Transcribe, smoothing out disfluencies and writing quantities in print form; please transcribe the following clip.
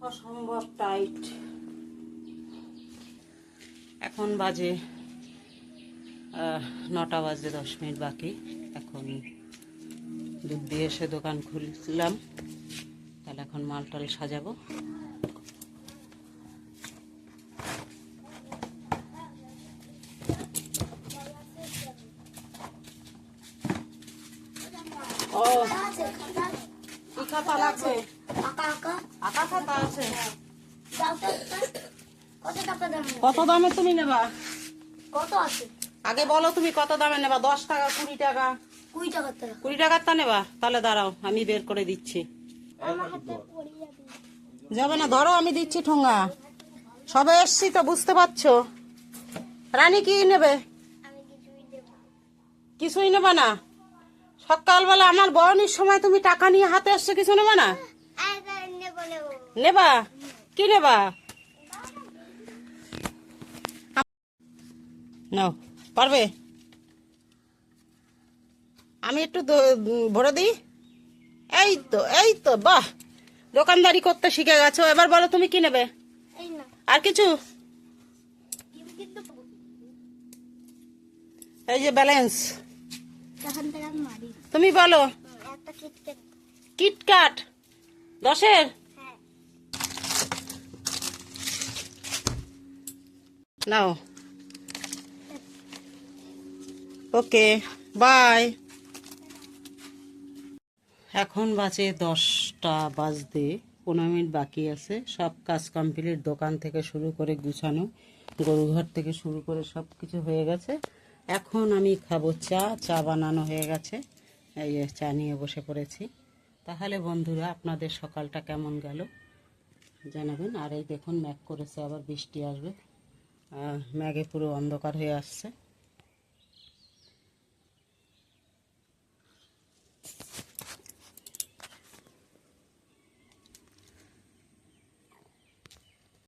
অসম্ভব টাইট। এখন বাজে 9টা বাজে 10 মিনিট বাকি। এখন দুধ দিয়ে এসে দোকান খুললাম, তাহলে এখন মাল টাল সাজাবো। ও কি খাতা লাগবে? আঁকা খাতা আছে। কত দামে তুমি নেবা? কত আছে আগে বলো তুমি কত দামে নেবা? 10 টাকা, 20 টাকা? 20 টাকার তা নেবা? তাহলে দাঁড়াও আমি বের করে দিচ্ছি। যাবে না, ধরো আমি দিচ্ছি ঠোঙ্গা। সবে এসছি তো, বুঝতে পারছো। রানী কি নেবে? কিছুই নেবা না? সকালবেলা আমার বরণের সময় তুমি টাকা নিয়ে হাতে এসছো, কিছু নেবা না? নেবা? কি নেবা? নাও, পারবে? আমি একটু ভরে দিই। এই তো বাহ, দোকানদারি করতে শিখে গেছো। এবার বলো তুমি কি নেবে? আর কিছু? এই যে ব্যালেন্স, তুমি বলো। কিটক্যাট 10-এর? নাও, ওকে বাই। এখন বাজে 10টা বাজতে 15 মিনিট বাকি আছে। সব কাজ কমপ্লিট, দোকান থেকে শুরু করে গুছানো, গরুঘর থেকে শুরু করে সব কিছু হয়ে গেছে। এখন আমি খাবো চা। চা বানানো হয়ে গেছে, এই যে চা নিয়ে বসে পড়েছি। তাহলে বন্ধুরা, আপনাদের সকালটা কেমন গেল জানাবেন। আর এই দেখুন, মেঘ করেছে, আবার বৃষ্টি আসবে। মেঘে পুরো অন্ধকার হয়ে আসছে।